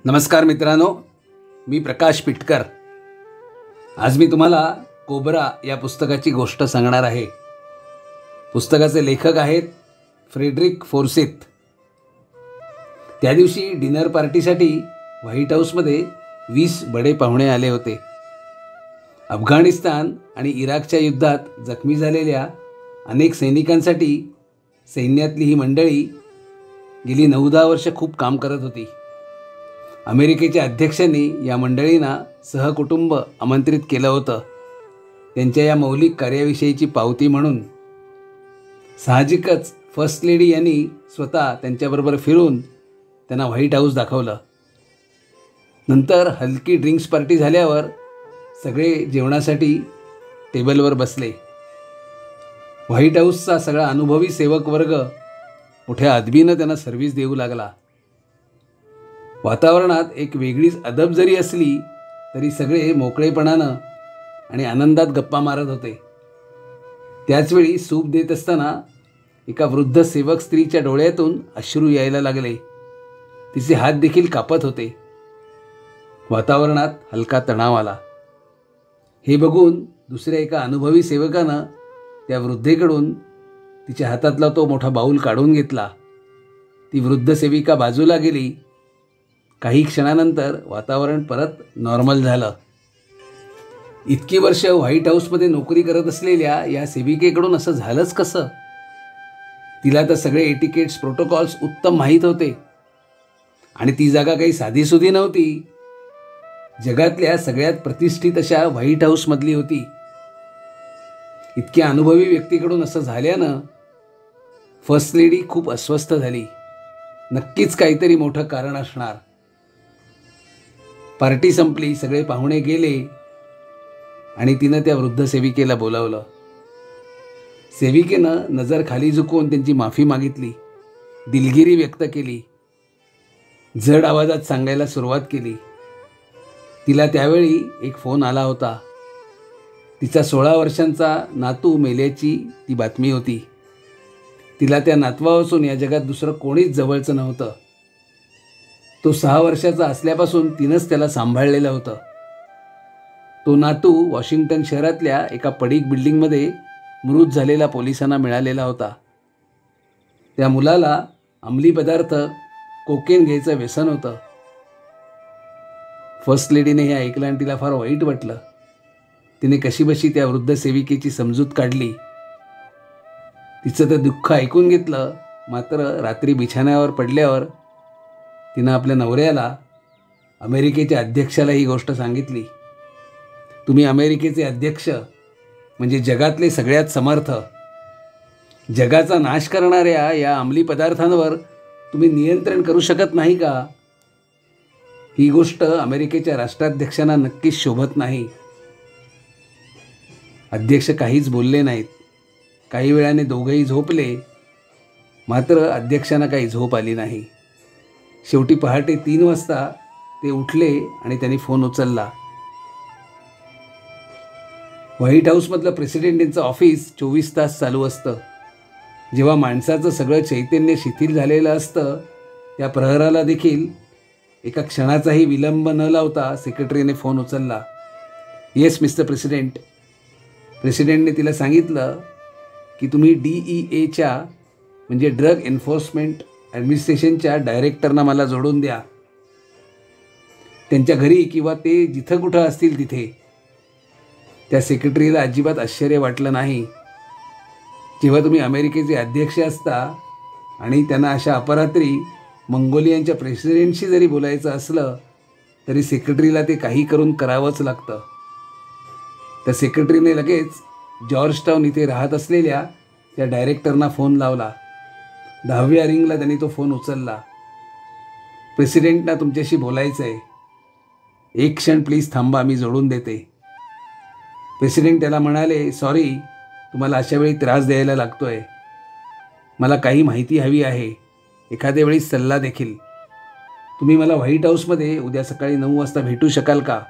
नमस्कार मित्रांनो, मी प्रकाश पिटकर. आज मी तुम्हाला कोब्रा या पुस्तकाची गोष्ट सांगणार आहे. पुस्तकाचे लेखक आहेत फ्रेडरिक फोर्सिथ. त्या दिवशी डिनर पार्टीसाठी व्हाईट हाऊसमध्ये 20 बडे पाहुणे आले होते. अफगाणिस्तान आणि इराकच्या युद्धात जखमी झालेल्या अनेक सैनिकांसाठी सैन्यातली ही मंडळी गेली 9-10 वर्ष खूप काम करत होती. अमेरिकेच्या अध्यक्षांनी या मंडळींना सहकुटुंब आमंत्रित केलं होतं, त्यांच्या या मौलिक कार्याविषयीची पावती म्हणून. साहजिकच फर्स्ट लेडी यांनी स्वतः त्यांच्याबरोबर फिरून त्यांना व्हाईट हाऊस दाखवलं. नंतर हलकी ड्रिंक्स पार्टी झाल्यावर सगळे जेवणासाठी टेबलवर बसले. व्हाईट हाऊसचा सगळा अनुभवी सेवक वर्ग मोठ्या अदबीनं त्यांना सर्व्हिस देऊ लागला. वातावरणात एक वेगळीच अदब जरी असली तरी सगळे मोकळेपणानं आणि आनंदात गप्पा मारत होते. त्याचवेळी सूप देत असताना एका वृद्ध सेवक स्त्रीच्या डोळ्यातून अश्रू यायला लागले. तिचे हात देखील कापत होते. वातावरणात हलका तणाव आला. हे बघून दुसऱ्या एका अनुभवी सेवकानं त्या वृद्धेकडून तिच्या हातातला तो मोठा बाऊल काढून घेतला. ती वृद्ध सेविका बाजूला गेली. काही क्षणानंतर वातावरण परत नॉर्मल झालं. इतकी वर्ष व्हाईट हाऊसमध्ये नोकरी करत असलेल्या या सेविकेकडून असं झालंच कसं? तिला तर सगळे एटिकेट्स प्रोटोकॉल्स उत्तम माहीत होते आणि ती जागा काही साधीसुधी नव्हती. जगातल्या सगळ्यात प्रतिष्ठित अशा व्हाईट हाऊसमधली होती. इतक्या अनुभवी व्यक्तीकडून असं झाल्यानं फर्स्ट लेडी खूप अस्वस्थ झाली. नक्कीच काहीतरी मोठं कारण असणार. पार्टी संपली, सगळे पाहुणे गेले आणि तिनं त्या वृद्ध सेविकेला बोलावलं. सेविकेनं नजर खाली झुकवून त्यांची माफी मागितली, दिलगिरी व्यक्त केली, जड आवाजात सांगायला सुरुवात केली. तिला त्यावेळी एक फोन आला होता. तिचा 16 वर्षांचा नातू मेल्याची ती बातमी होती. तिला त्या नातवापासून या जगात दुसरं कोणीच जवळचं नव्हतं. तो 6 वर्षाचा असल्यापासून तिनंच त्याला सांभाळलेलं होतं. तो नातू वॉशिंग्टन शहरातल्या एका पडीक बिल्डिंगमध्ये मृत झालेला पोलिसांना मिळालेला होता. त्या मुलाला अंमली पदार्थ कोकेन घ्यायचं व्यसन होतं. फर्स्ट लेडीने हे ऐकलं आणि तिला फार वाईट वाटलं. तिने कशीबशी त्या वृद्ध सेविकेची समजूत काढली. तिचं तर दुःख ऐकून घेतलं. मात्र रात्री बिछाण्यावर पडल्यावर तिनं आपल्या नवऱ्याला, अमेरिकेच्या अध्यक्षाला ही गोष्ट सांगितली. तुम्ही अमेरिकेचे अध्यक्ष म्हणजे जगातले सगळ्यात समर्थ, जगाचा नाश करणाऱ्या या अंमली पदार्थांवर तुम्ही नियंत्रण करू शकत नाही का? ही गोष्ट अमेरिकेच्या राष्ट्राध्यक्षांना नक्कीच शोभत नाही. अध्यक्ष काहीच बोलले नाहीत. काही वेळाने दोघंही झोपले. मात्र अध्यक्षांना काही झोप आली नाही. शेवटी पहाटे 3 वाजता ते उठले आणि त्यांनी फोन उचलला. व्हाईट हाऊसमधलं प्रेसिडेंट ऑफिस 24 तास चालू असतं. जेव्हा माणसाचं सगळं चैतन्य शिथिल झालेलं असतं त्या प्रहराला देखील एका क्षणाचाही विलंब न लावता सेक्रेटरीने फोन उचलला. Yes mister president. प्रेसिडेंटने तिला सांगितलं की तुम्ही DEAच्या म्हणजे ड्रग एन्फोर्समेंट ॲडमिनिस्ट्रेशनच्या डायरेक्टरना मला जोडून द्या. त्यांच्या घरी किंवा ते जिथं कुठं असतील तिथे. त्या सेक्रेटरीला अजिबात आश्चर्य वाटलं नाही. जेव्हा तुम्ही अमेरिकेचे अध्यक्ष असता आणि त्यांना अशा अपरात्री मंगोलियांच्या प्रेसिडेंटशी जरी बोलायचं असलं तरी सेक्रेटरीला ते काही करून करावंच लागतं. त्या सेक्रेटरीने लगेच जॉर्जटाऊन इथे राहत असलेल्या त्या डायरेक्टरना फोन लावला. 10व्या रिंगला त्यांनी तो फोन उचलला. प्रेसिडेंटना तुमच्याशी बोलायचं आहे. एक क्षण प्लीज थांबा, मी जोडून देते. प्रेसिडेंट त्याला म्हणाले, सॉरी, तुम्हाला अशा वेळी त्रास द्यायला लागतोय. मला काही माहिती हवी आहे, एखाद्या वेळी सल्ला देखील. तुम्ही मला व्हाईट हाऊसमध्ये उद्या सकाळी 9 वाजता भेटू शकाल का?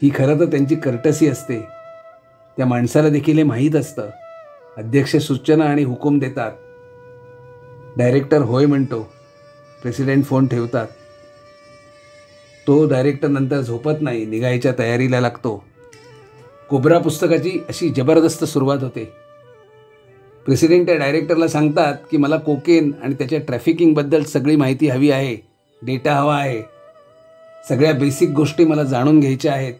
ही खरं तर त्यांची कर्टसी असते. त्या माणसाला देखील हे माहीत असतं. अध्यक्ष सूचना आणि हुकूम देतात. डायरेक्टर होय म्हणतो. प्रेसिडेंट फोन ठेवतात. तो डायरेक्टर नंतर झोपत नाही, निघायच्या तयारीला लागतो. कोब्रा पुस्तकाची अशी जबरदस्त सुरुवात होते. प्रेसिडेंट त्या डायरेक्टरला सांगतात की मला कोकेन आणि त्याच्या ट्रॅफिकिंगबद्दल सगळी माहिती हवी आहे, डेटा हवा आहे, सगळ्या बेसिक गोष्टी मला जाणून घ्यायच्या आहेत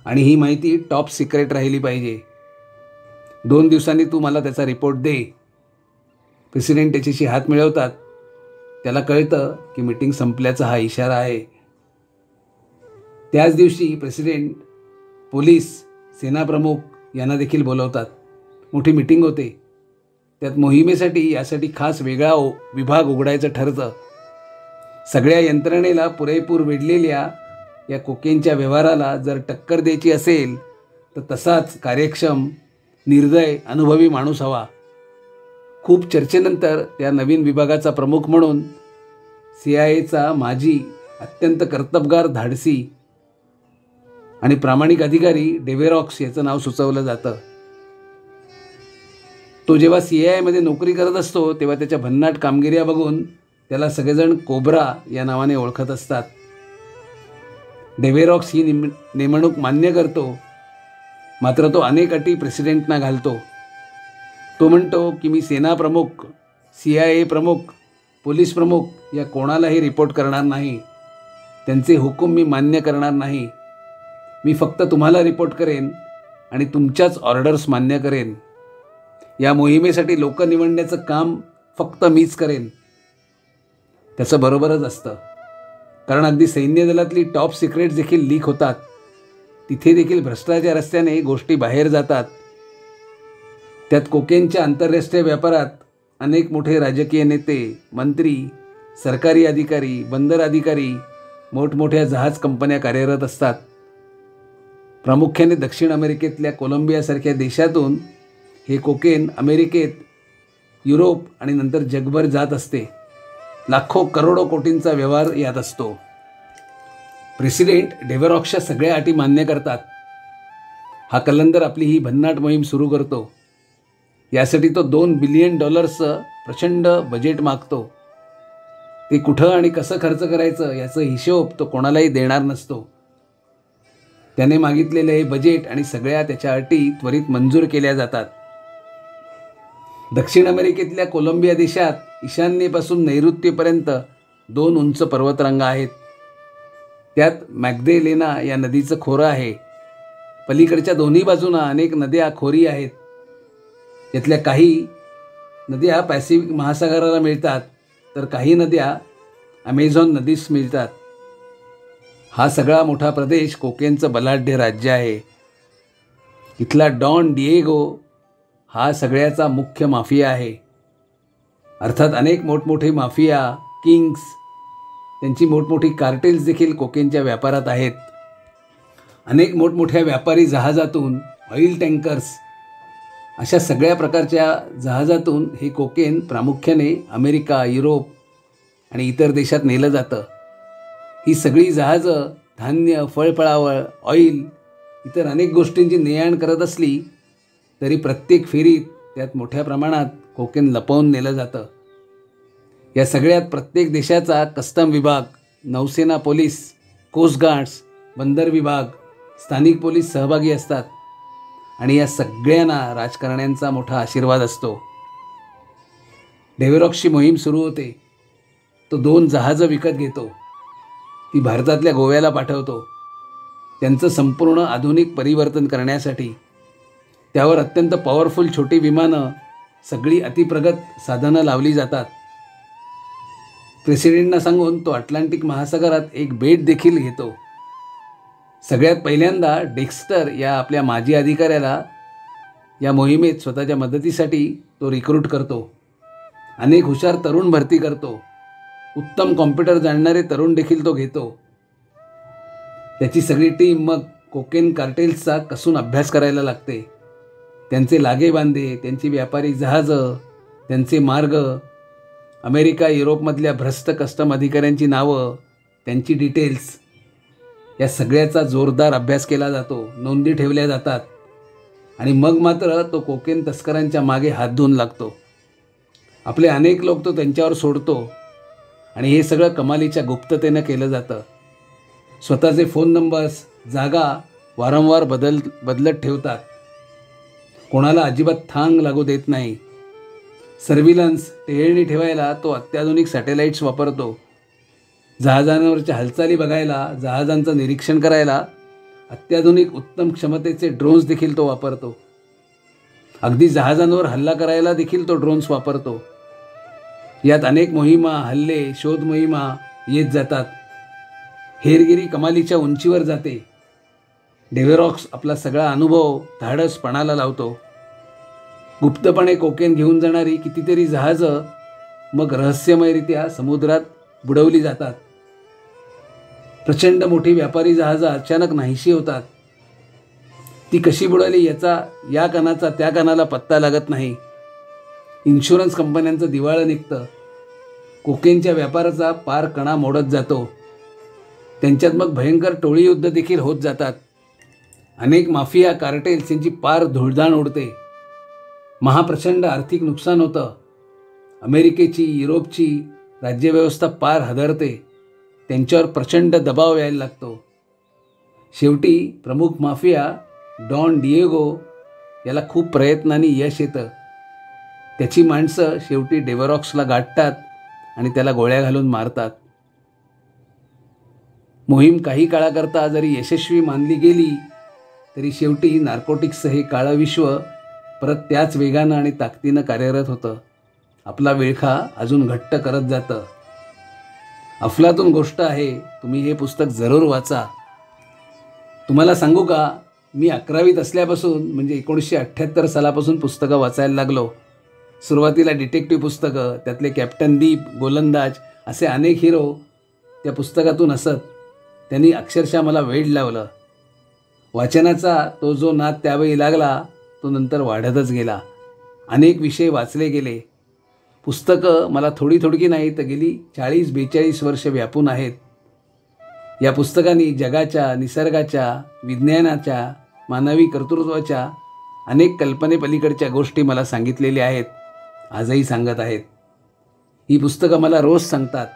आणि ही माहिती टॉप सिक्रेट राहिली पाहिजे. 2 दिवसांनी तू मला त्याचा रिपोर्ट दे. प्रेसिडेंट त्याच्याशी हात मिळवतात. त्याला कळतं की मीटिंग संपल्याचा हा इशारा आहे. त्याच दिवशी प्रेसिडेंट पोलीस, सेनाप्रमुख यांना देखील बोलवतात. मोठी मीटिंग होते. त्यात मोहिमेसाठी यासाठी खास वेगळा विभाग उघडायचं ठरतं. सगळ्या यंत्रणेला पुरेपूर वेढलेल्या या कोकेनच्या व्यवहाराला जर टक्कर द्यायची असेल तर तसाच कार्यक्षम, निर्दय, अनुभवी माणूस हवा. खूप चर्चेनंतर त्या नवीन विभागाचा प्रमुख म्हणून CIA माजी, अत्यंत कर्तबगार, धाडसी आणि प्रामाणिक अधिकारी डेव्हेरॉक्स याचं नाव सुचवलं जातं. तो जेव्हा CIA नोकरी करत असतो तेव्हा त्याच्या भन्नाट कामगिरी बघून त्याला सगळेजण कोब्रा या नावाने ओळखत असतात. डेव्हेरॉक्स ही नेमणूक मान्य करतो, मात्र तो अनेक अटी प्रेसिडेंटना घालतो. तो म्हणतो की मी सेना प्रमुख, CIA प्रमुख, पोलीस प्रमुख या कोणालाही रिपोर्ट करणार नाही. त्यांचे हुकूम मी मान्य करणार नाही. मी फक्त तुम्हाला रिपोर्ट करेन आणि तुमच्याच ऑर्डर्स मान्य करेन. या मोहिमेसाठी लोक निवडण्याचं काम फक्त मीच करेन. त्याचं बरोबरच असतं, कारण अगदी सैन्य दलातली टॉप सिक्रेट्स देखील लीक होतात. तिथे देखील भ्रष्टाचार रस्त्याने गोष्टी बाहेर जातात. त्यात कोकेनच्या आंतरराष्ट्रीय व्यापारात अनेक मोठे राजकीय नेते, मंत्री, सरकारी अधिकारी, बंदर अधिकारी, मोठमोठ्या जहाज कंपन्या कार्यरत असतात. प्रामुख्याने दक्षिण अमेरिकेतल्या कोलंबियासारख्या देशातून हे कोकेन अमेरिकेत, युरोप आणि नंतर जगभर जात असते. लाखो करोडो कोटींचा व्यवहार यात असतो. प्रेसिडेंट डेव्हेरॉक्सच्या सगळ्या अटी मान्य करतात. हा कलंदर आपली ही भन्नाट मोहीम सुरू करतो. यासाठी तो $2 बिलियन प्रचंड बजेट मागतो. ते कुठं आणि कसं खर्च करायचं याचा हिशोब तो कोणालाही देणार नसतो. त्याने मागितलेले हे बजेट आणि सगळ्या त्याच्या अटी त्वरित मंजूर केल्या जातात. दक्षिण अमेरिकेतल्या कोलंबिया देशात ईशान्येपासून नैऋत्येपर्यंत 2 उंच पर्वतरांगा आहेत. त्यात मॅग्देलेना या नदीचं खोरं आहे. पलीकडच्या दोन्ही बाजूंना अनेक नद्या, खोरी आहेत. यातल्या काही नद्या पॅसिफिक महासागराला मिळतात, तर काही नद्या ॲमेझॉन नदीस मिळतात. हा सगळा मोठा प्रदेश कोकेनचं बलाढ्य राज्य आहे. इथला डॉन डिएगो हा सगळ्याचा मुख्य माफिया आहे. अर्थात अनेक मोठमोठे माफिया, किंग्स, त्यांची मोठमोठी कार्टेल्स देखील कोकेनच्या व्यापारात आहेत. अनेक मोठमोठ्या व्यापारी जहाजातून, ऑइल टँकर्स, अशा सगळ्या प्रकारच्या जहाजातून हे कोकेन प्रामुख्याने अमेरिका, युरोप आणि इतर देशात नेलं जातं. ही सगळी जहाजं धान्य, फळफळावळ, ऑइल, इतर अनेक गोष्टींची ने-आण करत असली तरी प्रत्येक फेरीत त्यात मोठ्या प्रमाणात कोकेन लपवून नेलं जातं. या सगळ्यात प्रत्येक देशाचा कस्टम विभाग, नौसेना पोलीस, कोस्ट गार्ड्स, बंदर विभाग, स्थानिक पोलीस सहभागी असतात आणि या सगळ्यांना राजकारण्यांचा मोठा आशीर्वाद असतो. डेव्हेरॉक्सची मोहीम सुरू होते. तो 2 जहाजं विकत घेतो. ती भारतातल्या गोव्याला पाठवतो. त्यांचं संपूर्ण आधुनिक परिवर्तन करण्यासाठी. त्यावर अत्यंत पॉवरफुल छोटी विमानं, सगळी अतिप्रगत साधनं लावली जातात. प्रेसिडेंटना सांगून तो अटलांटिक महासागरात एक बेट देखील घेतो. सगळ्यात पहिल्यांदा डेक्स्टर या आपल्या माजी अधिकाऱ्याला या मोहिमेत स्वतःच्या मदतीसाठी तो रिक्रूट करतो. अनेक हुशार तरुण भरती करतो. उत्तम कॉम्प्युटर जाणणारे तरुण देखील तो घेतो. त्याची सगळी टीम मग कोकेन कार्टेल्सचा कसून अभ्यास करायला लागते. त्यांचे लागेबांधे, त्यांची व्यापारी जहाजं, त्यांचे मार्ग, अमेरिका, युरोपमधल्या भ्रष्ट कस्टम अधिकाऱ्यांची नावं, त्यांची डिटेल्स, या सगळ्याचा जोरदार अभ्यास केला जातो. नोंदी ठेवल्या जातात आणि मग मात्र तो कोकेन तस्करांच्या मागे हात धुवून लागतो. आपले अनेक लोक तो त्यांच्यावर सोडतो आणि हे सगळं कमालीच्या गुप्ततेनं केलं जातं. स्वतःचे फोन नंबर्स, जागा वारंवार बदलत ठेवतात. कोणाला अजिबात थांग लागू देत नाही. सर्व्हिलन्स टेहळणी ठेवायला तो अत्याधुनिक सॅटेलाइट्स वापरतो. जहाजांवरच्या हालचाली बघायला, जहाजांचं निरीक्षण करायला अत्याधुनिक उत्तम क्षमतेचे ड्रोन्स देखील तो वापरतो. अगदी जहाजांवर हल्ला करायला देखील तो ड्रोन्स वापरतो. यात अनेक मोहिमा, हल्ले, शोध मोहिमा येत जातात. हेरगिरी कमालीच्या उंचीवर जाते. डेव्हेरॉक्स आपला सगळा अनुभव, धाडस पणाला लावतो. गुप्तपणे कोकेन घेऊन जाणारी कितीतरी जहाजं मग रहस्यमयरित्या समुद्रात बुडवली जातात. प्रचंड मोठी व्यापारी जहाजं अचानक नाहीशी होतात. ती कशी बुडाली याचा या कानाचा त्या कानाला पत्ता लागत नाही. इन्शुरन्स कंपन्यांचं दिवाळं निघतं. कोकेनच्या व्यापाराचा पार कणा मोडत जातो. त्यांच्यात मग भयंकर टोळी युद्ध देखील होत जातात. अनेक माफिया, कार्टेल्स यांची पार धुळधाण उडते. महाप्रचंड आर्थिक नुकसान होतं. अमेरिकेची, युरोपची राज्यव्यवस्था पार हादरते. त्यांच्यावर प्रचंड दबाव यायला लागतो. शेवटी प्रमुख माफिया डॉन डिएगो याला खूप प्रयत्नांनी यश येतं. त्याची माणसं शेवटी डेव्हरॉक्सला गाठतात आणि त्याला गोळ्या घालून मारतात. मोहीम काही काळाकरता जरी यशस्वी मानली गेली तरी शेवटी नार्कोटिक्सचं हे काळं विश्व परत त्याच वेगानं आणि ताकदीनं कार्यरत होतं. आपला विळखा अजून घट्ट करत जातं. अफलातून गोष्ट आहे. तुम्ही हे पुस्तक जरूर वाचा. तुम्हाला सांगू का, मी 11वीत असल्यापासून म्हणजे 1978 सालापासून पुस्तकं वाचायला लागलो. सुरुवातीला डिटेक्टिव्ह पुस्तकं, त्यातले कॅप्टन दीप, गोलंदाज असे अनेक हिरो त्या पुस्तकातून असत. त्यांनी अक्षरशः मला वेड लावलं. वाचनाचा तो जो नाद त्यावेळी लागला तो नंतर वाढतच गेला. अनेक विषय वाचले गेले. पुस्तकं मला थोडी थोडकी नाही तर गेली 40-42 वर्ष व्यापून आहेत. या पुस्तकांनी जगाच्या, निसर्गाच्या, विज्ञानाच्या, मानवी कर्तृत्वाच्या अनेक कल्पनेपलीकडच्या गोष्टी मला सांगितलेल्या आहेत. आजही सांगत आहेत. ही पुस्तकं मला रोज सांगतात,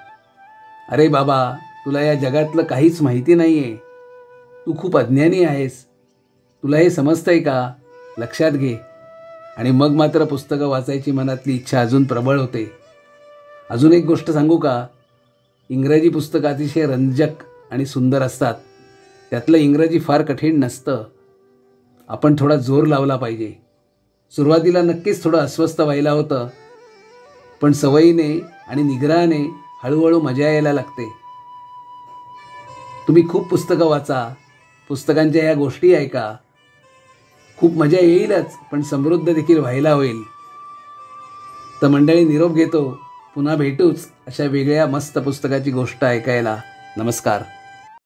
अरे बाबा, तुला या जगातलं काहीच माहिती नाही आहे. तू खूप अज्ञानी आहेस. तुला हे समजतंय का? लक्षात घे. आणि मग मात्र पुस्तकं वाचायची मनातली इच्छा अजून प्रबळ होते. अजून एक गोष्ट सांगू का, इंग्रजी पुस्तकं अतिशय रंजक आणि सुंदर असतात. त्यातलं इंग्रजी फार कठीण नसतं. आपण थोडा जोर लावला पाहिजे. सुरुवातीला नक्कीच थोडं अस्वस्थ व्हायला होतं, पण सवयीने आणि निग्रहाने हळूहळू मजा यायला लागते. तुम्ही खूप पुस्तकं वाचा, पुस्तकांच्या या गोष्टी ऐका. खूप मजा येईलच, पण समृद्ध देखील व्हायला होईल. तर मंडळी, निरोप घेतो. पुन्हा भेटूच अशा वेगळ्या मस्त पुस्तकाची गोष्ट ऐकायला. नमस्कार.